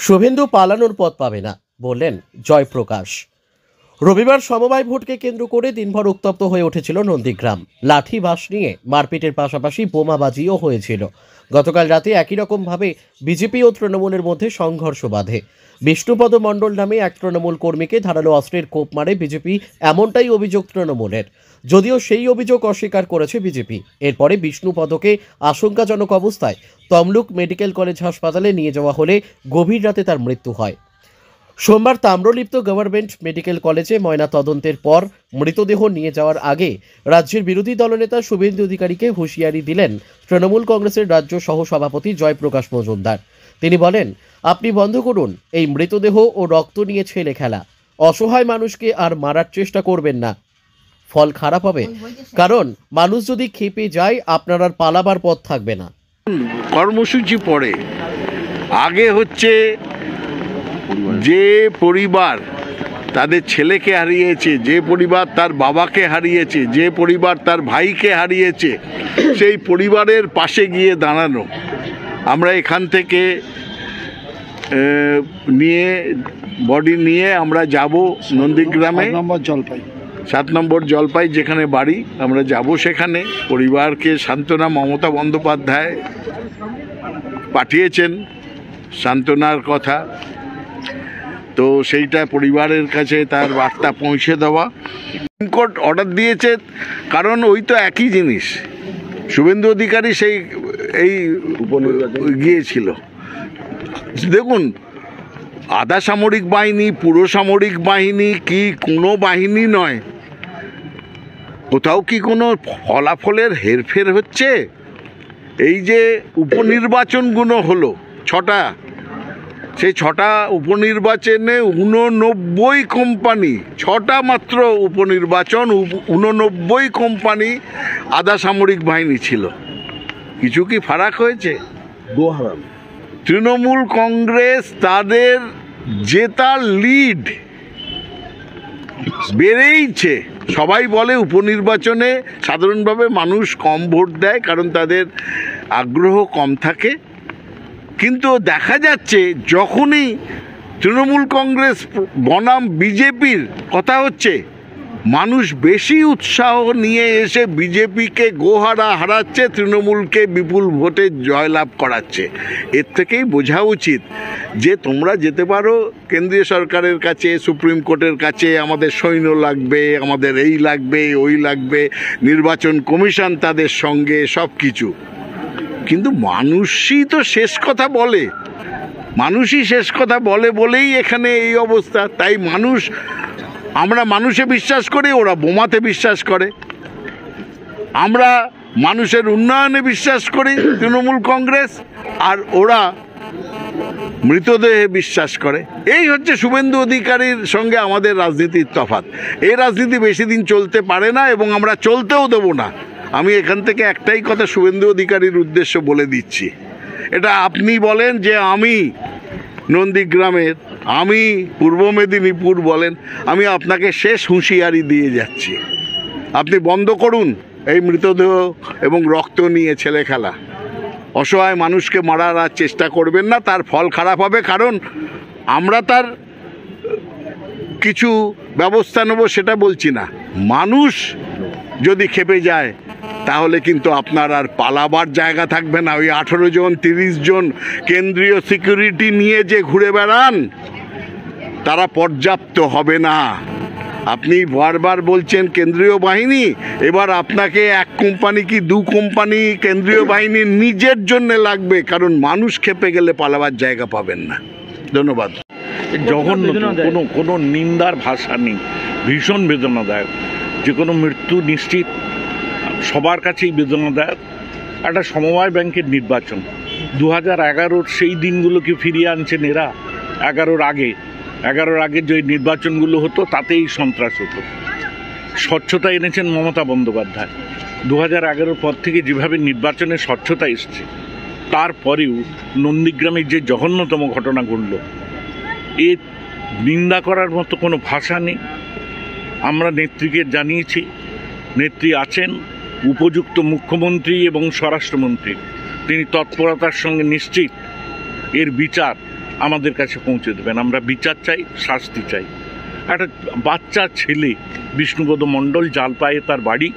শুভেন্দু পালানোর পথ পাবে না বললেন জয়প্রকাশ। রবিবার সমবায় ভোটকে কেন্দ্র করে দিনভর উত্তপ্ত হয়ে উঠেছিল নন্দীগ্রাম। লাঠি বাঁশ নিয়ে মারপিটের পাশাপাশি বোমাবাজিও হয়েছিল। গতকাল রাতে একই রকমভাবে বিজেপি ও তৃণমূলের মধ্যে সংঘর্ষ বাধে। বিষ্ণুপদ মণ্ডল নামে এক তৃণমূল কর্মীকে ধারালো অস্ত্রের কোপ মারে বিজেপি, এমনটাই অভিযোগ তৃণমূলের। যদিও সেই অভিযোগ অস্বীকার করেছে বিজেপি। এরপরে বিষ্ণুপদকে আশঙ্কাজনক অবস্থায় তমলুক মেডিকেল কলেজ হাসপাতালে নিয়ে যাওয়া হলে গভীর রাতে তার মৃত্যু হয়। সোমবার তাম্রলিপ্ত গভর্নমেন্ট মেডিকেল কলেজে ময়না তদন্তের পর মৃতদেহ নিয়ে যাওয়ার আগে রাজ্যের বিরোধী দলনেতা শুভেন্দু অধিকারীকে হুঁশিয়ারি দিলেন তৃণমূল কংগ্রেসের রাজ্য সহসভাপতি জয়প্রকাশ মজুমদার। তিনি বলেন, আপনি বন্ধ করুন এই মৃতদেহ ও রক্ত নিয়ে ছেলে খেলা। অসহায় মানুষকে আর মারার চেষ্টা করবেন না, ফল খারাপ হবে। কারণ মানুষ যদি খেপে যায় আপনার আর পালাবার পথ থাকবে না। কর্মসূচি পরে আগে হচ্ছে যে পরিবার তাদের ছেলেকে হারিয়েছে, যে পরিবার তার বাবাকে হারিয়েছে, যে পরিবার তার ভাইকে হারিয়েছে, সেই পরিবারের পাশে গিয়ে দাঁড়ানো। আমরা এখান থেকে নিয়ে বডি নিয়ে আমরা যাব নন্দীগ্রামে, 7 নম্বর জলপাই যেখানে বাড়ি, আমরা যাব সেখানে। পরিবারকে সান্ত্বনা মমতা বন্দ্যোপাধ্যায় পাঠিয়েছেন সান্ত্বনার কথা, তো সেইটা পরিবারের কাছে তার বার্তা পৌঁছে দেওয়া। সুপ্রিম কোর্ট অর্ডার দিয়েছে, কারণ ওই তো একই জিনিস। শুভেন্দু অধিকারী এই গিয়েছিল। দেখুন, আধা সামরিক বাহিনী, পুরো সামরিক বাহিনী কি কোনো বাহিনী নয়। কোথাও কি কোনো ফলাফলের হেরফের হচ্ছে? এই যে উপনির্বাচনগুলো হলো 6টা, সেই 6টা উপনির্বাচনে 89 কোম্পানি, 6টা মাত্র উপনির্বাচন, 89 কোম্পানি আধা সামরিক বাহিনী ছিল। কিছু কি ফারাক হয়েছে? তৃণমূল কংগ্রেস তাদের জেতার লিড বেড়েইছে। সবাই বলে উপনির্বাচনে সাধারণভাবে মানুষ কম ভোট দেয়, কারণ তাদের আগ্রহ কম থাকে। কিন্তু দেখা যাচ্ছে যখনই তৃণমূল কংগ্রেস বনাম বিজেপির কথা হচ্ছে, মানুষ বেশি উৎসাহ নিয়ে এসে বিজেপিকে গোহারা হারাচ্ছে, তৃণমূলকে বিপুল ভোটে জয়লাভ করাচ্ছে। এর থেকেই বোঝা উচিত যে তোমরা যেতে পারো কেন্দ্রীয় সরকারের কাছে, সুপ্রিম কোর্টের কাছে, আমাদের সৈন্য লাগবে, আমাদের এই লাগবে, ওই লাগবে, নির্বাচন কমিশন তাদের সঙ্গে, সব কিছু। কিন্তু মানুষই তো শেষ কথা বলে, মানুষই শেষ কথা বলে বলেই এখানে এই অবস্থা। তাই আমরা মানুষে বিশ্বাস করি, ওরা বোমাতে বিশ্বাস করে। আমরা মানুষের উন্নয়নে বিশ্বাস করি তৃণমূল কংগ্রেস, আর ওরা মৃতদেহে বিশ্বাস করে। এই হচ্ছে শুভেন্দু অধিকারীর সঙ্গে আমাদের রাজনীতির তফাৎ। এই রাজনীতি বেশি দিন চলতে পারে না, এবং আমরা চলতেও দেবো না। আমি এখান থেকে একটাই কথা শুভেন্দু অধিকারীর উদ্দেশ্য বলে দিচ্ছি, এটা আপনি বলেন যে আমি নন্দীগ্রামের, আমি পূর্ব মেদিনীপুর বলেন, আমি আপনাকে শেষ হুঁশিয়ারি দিয়ে যাচ্ছি, আপনি বন্ধ করুন এই মৃতদেহ এবং রক্ত নিয়ে ছেলে খেলা। অসহায় মানুষকে মারার আর চেষ্টা করবেন না, তার ফল খারাপ হবে। কারণ আমরা তার কিছু ব্যবস্থা নেব সেটা বলছি না, মানুষ যদি খেপে যায় তাহলে কিন্তু আপনার আর পালাবার জায়গা থাকবে না। ওই 18 জন 30 জন কেন্দ্রীয় সিকিউরিটি নিয়ে যে ঘুরে বেড়ান, তারা পর্যাপ্ত হবে না। আপনি বারবার বলছেন কেন্দ্রীয় বাহিনী, এবার আপনাকে 1 কোম্পানি কি 2 কোম্পানি কেন্দ্রীয় বাহিনী নিজের জন্য লাগবে, কারণ মানুষ খেপে গেলে পালাবার জায়গা পাবেন না। ধন্যবাদ। জঘন্য, কোনো নিন্দার ভাষা নেই, ভীষণ বেদনাদায়ক। যে কোনো মৃত্যু নিশ্চিত, সবার কাছেই বেদনাদায়ক। একটা সমবায় ব্যাংকের নির্বাচন 2011-র সেই দিনগুলোকে ফিরিয়ে আনছেন এরা। 11-র আগে যে নির্বাচনগুলো হতো তাতেই সন্ত্রাস হতো। স্বচ্ছতা এনেছেন মমতা বন্দ্যোপাধ্যায়। 2011-র পর থেকে যেভাবে নির্বাচনে স্বচ্ছতা এসছে, তারপরেও নন্দীগ্রামের যে জঘন্যতম ঘটনা ঘটল, এ নিন্দা করার মতো কোনো ভাষা নেই। আমরা নেত্রীকে জানিয়েছি, নেত্রী আছেন, উপযুক্ত মুখ্যমন্ত্রী এবং স্বরাষ্ট্রমন্ত্রী, তিনি তৎপরতার সঙ্গে নিশ্চিত এর বিচার আমাদের কাছে পৌঁছে দেবেন। আমরা বিচার চাই, শাস্তি চাই। একটা বাচ্চা ছেলে বিষ্ণুপদ মণ্ডল জালপায়ে তার বাড়ি,